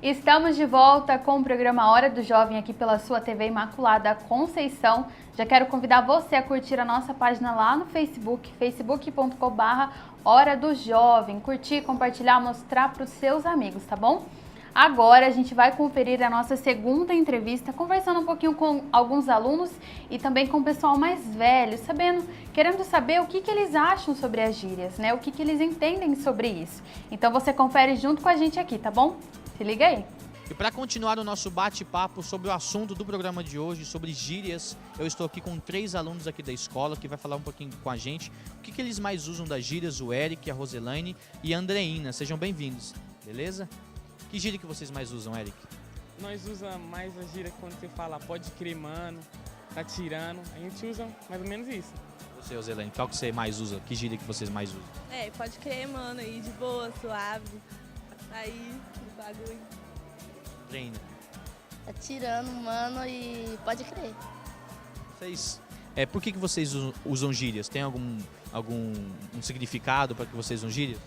Estamos de volta com o programa Hora do Jovem aqui pela sua TV Imaculada Conceição. Já quero convidar você a curtir a nossa página lá no Facebook, facebook.com/Hora do Jovem. Curtir, compartilhar, mostrar para os seus amigos, tá bom? Agora a gente vai conferir a nossa segunda entrevista, conversando um pouquinho com alguns alunos e também com o pessoal mais velho, querendo saber o que eles acham sobre as gírias, né? O que eles entendem sobre isso. Então você confere junto com a gente aqui, tá bom? Se liga aí. E para continuar o nosso bate-papo sobre o assunto do programa de hoje, sobre gírias, eu estou aqui com 3 alunos aqui da escola que vai falar um pouquinho com a gente o que eles mais usam das gírias, o Eric, a Roselaine e a Andreina. Sejam bem-vindos, beleza? Que gíria que vocês mais usam, Eric? Nós usamos mais a gíria quando você fala pode crer, mano, tá tirando. A gente usa mais ou menos isso. Você, Roselaine, qual que você mais usa? Que gíria que vocês mais usam? Pode crer, mano, aí de boa, suave. Aí, o bagulho. Andreina. Tá tirando, mano, e pode crer. Vocês, por que vocês usam gírias? Tem algum significado para que vocês usam gírias?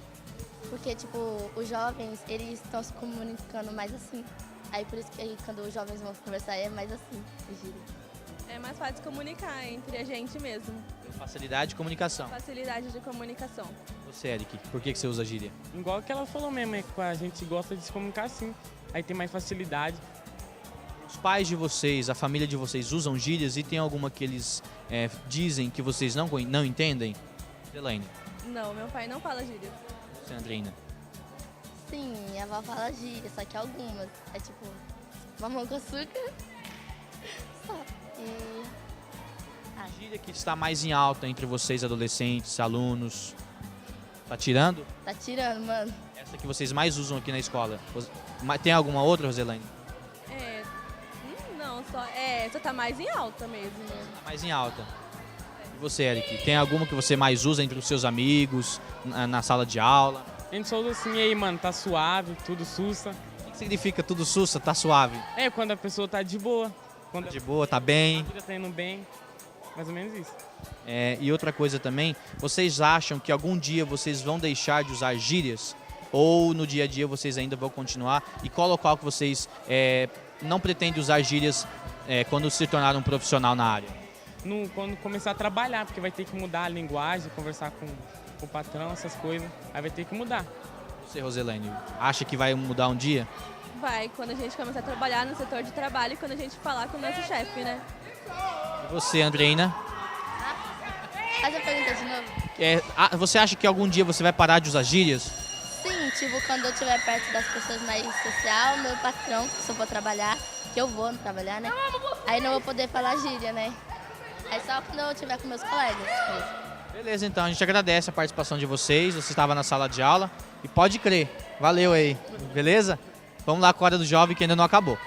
Porque, tipo, os jovens, eles estão se comunicando mais assim. Aí por isso que aí, quando os jovens vão conversar é mais assim, gíria. É mais fácil de comunicar entre a gente mesmo. Facilidade de comunicação. Facilidade de comunicação. Você, Eric, por que você usa gíria? Igual que ela falou mesmo, a gente gosta de se comunicar assim. Aí tem mais facilidade. Os pais de vocês, a família de vocês usam gírias e tem alguma que eles dizem que vocês não entendem? Elaine. Não, meu pai não fala gíria. Você, Andreina. Sim, minha avó fala gíria, só que algumas. É tipo, mamão com açúcar. Só. E... A gíria que está mais em alta entre vocês, adolescentes, alunos. Tá tirando? Tá tirando, mano. Essa que vocês mais usam aqui na escola. Tem alguma outra, Roselaine? Não, só tá mais em alta mesmo. Tá mais em alta. E você, Eric? Tem alguma que você mais usa entre os seus amigos, na sala de aula? A gente só usa assim, e aí, mano, tá suave, tudo sussa. O que significa tudo sussa, tá suave? É, quando a pessoa tá de boa. Quando Tá de boa, tá bem. a vida tá indo bem. Mais ou menos isso. E outra coisa também, vocês acham que algum dia vocês vão deixar de usar gírias? Ou no dia a dia vocês ainda vão continuar? E qual local que vocês não pretendem usar gírias quando se tornar um profissional na área? Quando começar a trabalhar, porque vai ter que mudar a linguagem, conversar com o patrão, essas coisas. Aí vai ter que mudar. Você, Roselaine, acha que vai mudar um dia? Vai, quando a gente começar a trabalhar no setor de trabalho e quando a gente falar com o nosso chefe, né? E você, Andreina? Faz a pergunta de novo. Você acha que algum dia você vai parar de usar gírias? Sim, tipo, quando eu estiver perto das pessoas mais social, meu patrão, se eu for trabalhar, que eu vou trabalhar, né? Aí não vou poder falar gíria, né? Aí só quando eu estiver com meus colegas mesmo. Beleza, então a gente agradece a participação de vocês. Você estava na sala de aula e pode crer. Valeu aí, beleza? Vamos lá com a Hora do Jovem que ainda não acabou.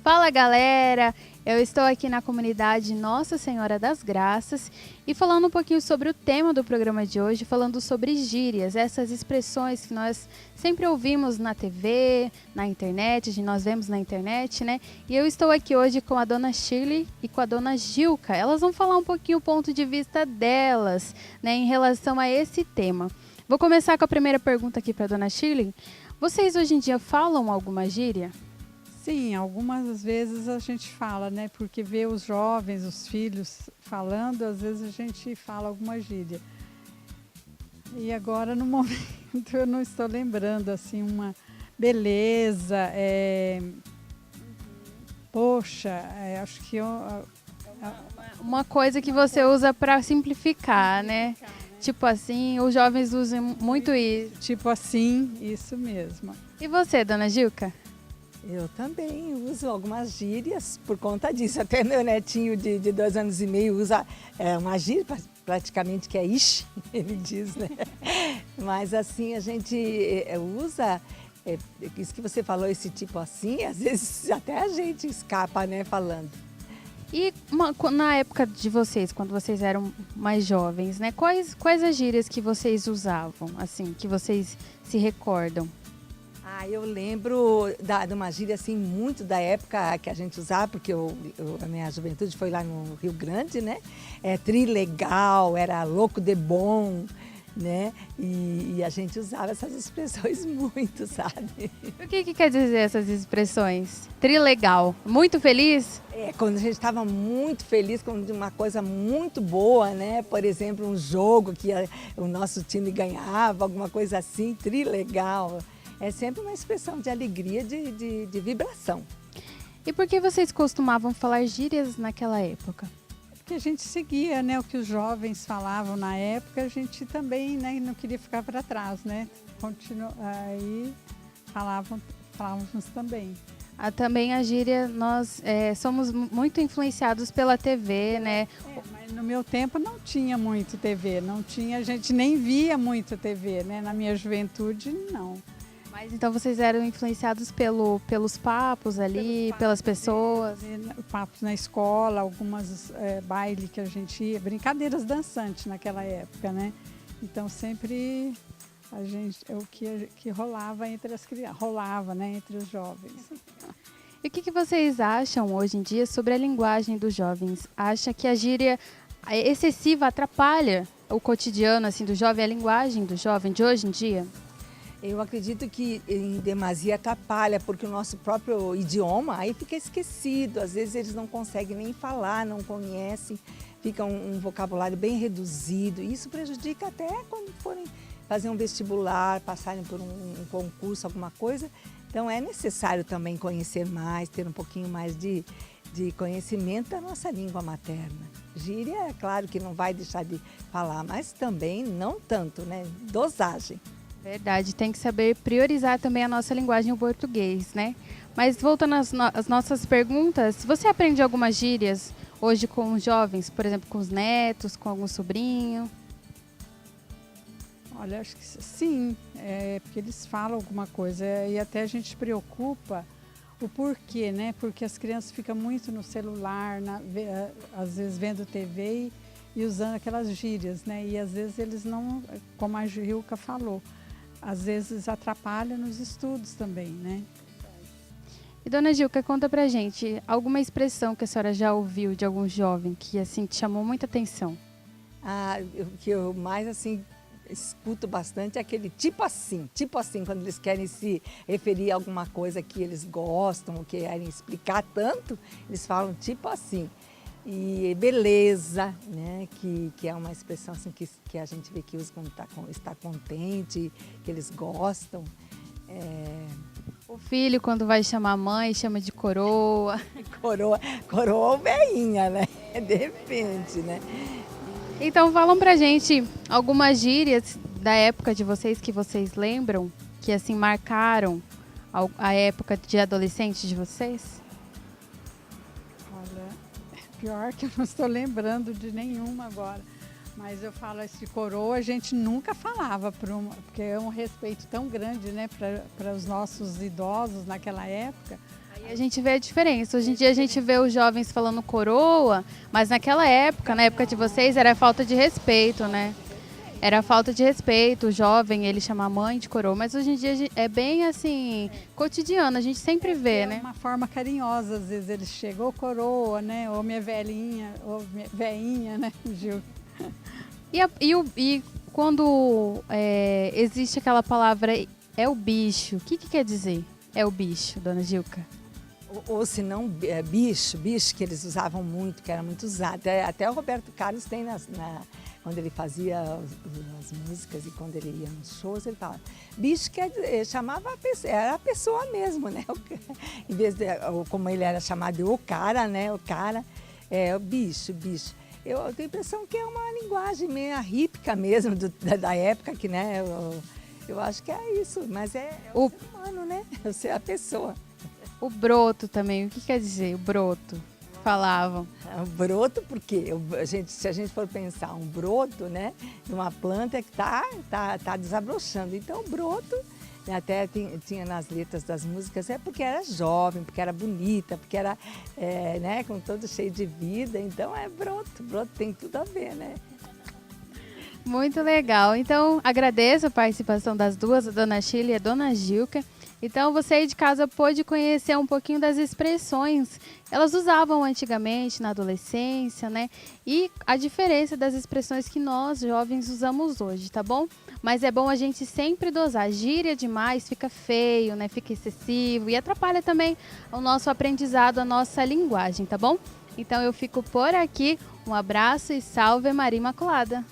Fala galera, eu estou aqui na comunidade Nossa Senhora das Graças e falando um pouquinho sobre o tema do programa de hoje, falando sobre gírias, essas expressões que nós sempre ouvimos na TV, na internet, nós vemos na internet, né? E eu estou aqui hoje com a dona Shirley e com a dona Gilca. Elas vão falar um pouquinho o ponto de vista delas, né, em relação a esse tema. Vou começar com a primeira pergunta aqui para a dona Shirley. Vocês hoje em dia falam alguma gíria? Sim, algumas vezes a gente fala, né? Porque vê os jovens, os filhos falando, às vezes a gente fala alguma gíria. E agora, no momento, eu não estou lembrando, assim, uma beleza, poxa, acho que Uma coisa que você usa para simplificar, né? Tipo assim, os jovens usam muito isso. tipo assim, isso mesmo. E você, dona Gilca? Eu também uso algumas gírias por conta disso. Até meu netinho de 2 anos e meio usa uma gíria praticamente que é ixi, ele diz, né? Mas assim, a gente usa, isso que você falou, esse tipo assim, às vezes até a gente escapa, né, falando. E na época de vocês, quando vocês eram mais jovens, né? Quais as gírias que vocês usavam, assim, que vocês se recordam? Eu lembro de uma gíria assim, muito da época que a gente usava, porque a minha juventude foi lá no Rio Grande, né? Trilegal, era louco de bom. né? E a gente usava essas expressões muito, sabe? O que quer dizer essas expressões? Trilegal. Muito feliz? Quando a gente estava muito feliz com uma coisa muito boa, né? Por exemplo, um jogo que o nosso time ganhava, alguma coisa assim, trilegal. É sempre uma expressão de alegria, de vibração. E por que vocês costumavam falar gírias naquela época? Porque a gente seguia, né, o que os jovens falavam na época, a gente também, né, não queria ficar para trás, né? Aí falávamos também. Também a gíria, nós somos muito influenciados pela TV, né? Mas no meu tempo não tinha muito TV, não tinha, a gente nem via muito TV, né? Na minha juventude, não. Mas então vocês eram influenciados pelos papos ali, pelas pessoas? Papos na escola, algumas bailes que a gente ia, brincadeiras dançantes naquela época, né? Então sempre o que rolava entre as crianças, né, entre os jovens. E o que vocês acham hoje em dia sobre a linguagem dos jovens? Acha que a gíria excessiva atrapalha o cotidiano assim do jovem, a linguagem do jovem de hoje em dia? Eu acredito que em demasia atrapalha, porque o nosso próprio idioma aí fica esquecido. Às vezes eles não conseguem nem falar, não conhecem, fica um vocabulário bem reduzido. Isso prejudica até quando forem fazer um vestibular, passarem por um concurso, alguma coisa. Então é necessário também conhecer mais, ter um pouquinho mais de conhecimento da nossa língua materna. Gíria, é claro que não vai deixar de falar, mas também não tanto, né? Dosagem. Verdade, tem que saber priorizar também a nossa linguagem o português, né? Mas voltando às nossas perguntas, você aprende algumas gírias hoje com os jovens, por exemplo, com os netos, com algum sobrinho? Olha, acho que sim, porque eles falam alguma coisa e até a gente se preocupa o porquê, né? Porque as crianças ficam muito no celular, às vezes vendo TV e usando aquelas gírias, né? E às vezes eles não, como a Gilca falou, às vezes atrapalha nos estudos também, né? E dona Gilca, conta pra gente alguma expressão que a senhora já ouviu de algum jovem que assim te chamou muita atenção. O que eu mais assim escuto bastante é aquele tipo assim, quando eles querem se referir a alguma coisa que eles gostam, que querem explicar tanto, eles falam tipo assim. E beleza, né? Que é uma expressão assim, que a gente vê que usa quando está contente, que eles gostam. O filho, quando vai chamar a mãe, chama de coroa. Coroa ou veinha, né? Depende, né? Então falam pra gente algumas gírias da época de vocês que vocês lembram, que assim marcaram a época de adolescente de vocês? Olha, pior que eu não estou lembrando de nenhuma agora. Mas eu falo esse coroa, a gente nunca falava, porque é um respeito tão grande, né, para os nossos idosos naquela época. Aí a gente vê a diferença. Hoje em dia a gente vê os jovens falando coroa, mas naquela época, na época de vocês, era falta de respeito, né? Era falta de respeito, o jovem, ele chama a mãe de coroa, mas hoje em dia é bem assim, cotidiano, a gente sempre vê, né? É uma forma carinhosa, às vezes eles chegam, ô coroa, né, ou minha velhinha, ou minha veinha, né, Gil? E quando existe aquela palavra, é o bicho, o que quer dizer? É o bicho, dona Gilca? Ou se não, bicho, que eles usavam muito, que era muito usado. Até o Roberto Carlos tem, quando ele fazia as músicas e quando ele ia nos shows, ele falava, bicho chamava a pessoa, era a pessoa mesmo, né? Em vez de, como ele era chamado de o cara, né? O cara, o bicho. Eu tenho a impressão que é uma linguagem meio arrípica mesmo da época, que, né? Eu acho que é isso, mas é o ser humano, né? Você é a pessoa. O broto também, o que quer dizer o broto? Falavam. O broto, porque se a gente for pensar um broto, né, de uma planta que tá desabrochando. Então, o broto, né, até tinha nas letras das músicas, porque era jovem, porque era bonita, porque era né, com todo cheio de vida. Então, é broto. Broto tem tudo a ver, né? Muito legal. Então, agradeço a participação das duas, a dona Sheila e a dona Gilca. Então você aí de casa pôde conhecer um pouquinho das expressões elas usavam antigamente na adolescência, né? E a diferença das expressões que nós jovens usamos hoje, tá bom? Mas é bom a gente sempre dosar. Gíria demais fica feio, né? Fica excessivo e atrapalha também o nosso aprendizado, a nossa linguagem, tá bom? Então eu fico por aqui. Um abraço e salve Maria Imaculada.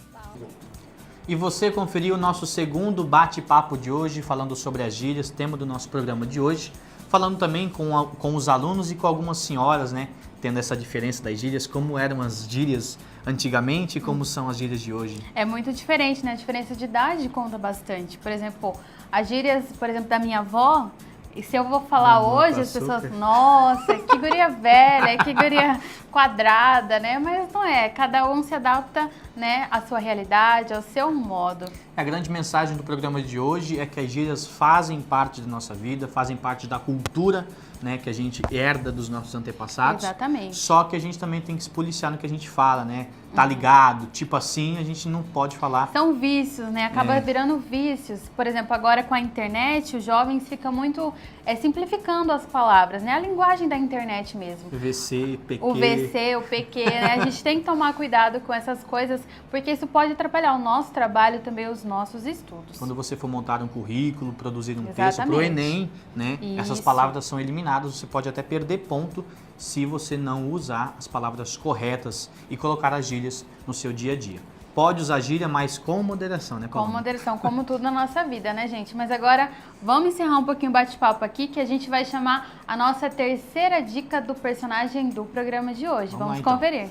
E você conferiu o nosso segundo bate-papo de hoje, falando sobre as gírias, tema do nosso programa de hoje. Falando também com os alunos e com algumas senhoras, né? Tendo essa diferença das gírias, como eram as gírias antigamente e como são as gírias de hoje. É muito diferente, né? A diferença de idade conta bastante. Por exemplo, as gírias, por exemplo, da minha avó, e se eu vou falar hoje, as pessoas, nossa, que guria velha, que guria quadrada, né? Mas não é, cada um se adapta, né, à sua realidade, ao seu modo. A grande mensagem do programa de hoje é que as gírias fazem parte da nossa vida, fazem parte da cultura, né, que a gente herda dos nossos antepassados. Exatamente. Só que a gente também tem que se policiar no que a gente fala, né? Tá ligado, tipo assim, a gente não pode falar. São vícios, né? Acaba virando vícios. Por exemplo, agora com a internet, os jovens ficam muito simplificando as palavras, né? A linguagem da internet mesmo. VC, PQ. O VC, o PQ, né? A gente tem que tomar cuidado com essas coisas, porque isso pode atrapalhar o nosso trabalho e também os nossos estudos. Quando você for montar um currículo, produzir um texto Exatamente. pro Enem, né? Essas Isso. palavras são eliminadas, você pode até perder ponto se você não usar as palavras corretas e colocar as gírias no seu dia a dia. Pode usar gíria, mas com moderação, né, Paloma? Com moderação, como tudo na nossa vida, né, gente? Mas agora vamos encerrar um pouquinho o bate-papo aqui, que a gente vai chamar a nossa terceira dica do personagem do programa de hoje. Vamos Vamos lá, então. conferir.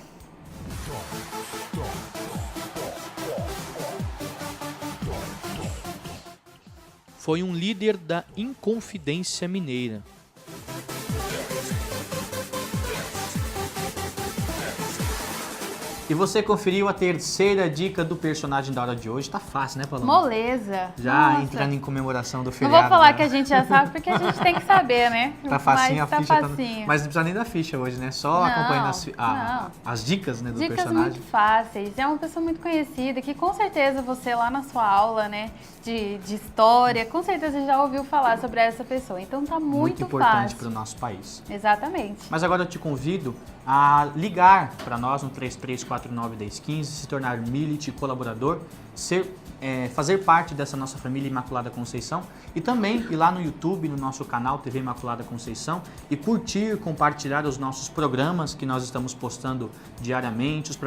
Foi um líder da Inconfidência Mineira. E você conferiu a terceira dica do personagem da hora de hoje. Tá fácil, né, Paloma? Moleza. Já Nossa. entrando em comemoração do Não feriado. vou falar né? que a gente já sabe, porque a gente tem que saber, né? Tá facinho, Mas a ficha facinho. Mas não precisa nem da ficha hoje, né? Só Não, acompanhando não. as dicas, né, do Dicas personagem. muito fáceis. É uma pessoa muito conhecida que com certeza você lá na sua aula, né, de história, com certeza já ouviu falar sobre essa pessoa. Então tá muito importante fácil. para o nosso país. Exatamente. Mas agora eu te convido a ligar para nós no 3349-1015, se tornar Milite colaborador, fazer parte dessa nossa família Imaculada Conceição e também ir lá no YouTube, no nosso canal TV Imaculada Conceição e curtir, compartilhar os nossos programas que nós estamos postando diariamente,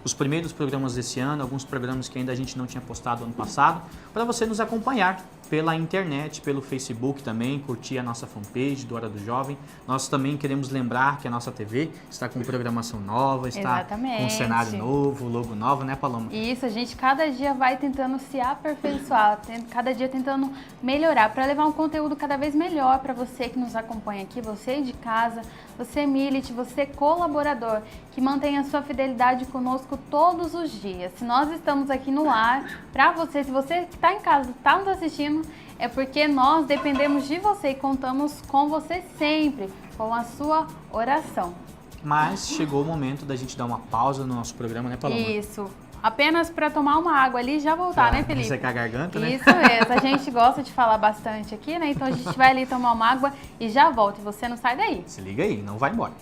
os primeiros programas desse ano, alguns programas que ainda a gente não tinha postado ano passado, para você nos acompanhar pela internet, pelo Facebook também, curtir a nossa fanpage do Hora do Jovem. Nós também queremos lembrar que a nossa TV está com programação nova, está com um cenário novo, logo novo, né, Paloma? Isso, a gente cada dia vai tentando se aperfeiçoar, cada dia tentando melhorar, para levar um conteúdo cada vez melhor para você que nos acompanha aqui, você de casa, você milite, você colaborador, que mantenha a sua fidelidade conosco todos os dias. Se nós estamos aqui no ar, para você, se você que está em casa, está nos assistindo, é porque nós dependemos de você e contamos com você sempre, com a sua oração. Mas chegou o momento da gente dar uma pausa no nosso programa, né, Paloma? Isso. Apenas para tomar uma água ali e já voltar, né, Felipe? Secar a garganta, né? Isso mesmo. A gente gosta de falar bastante aqui, né? Então a gente vai ali tomar uma água e já volta. E você não sai daí. Se liga aí, não vai embora.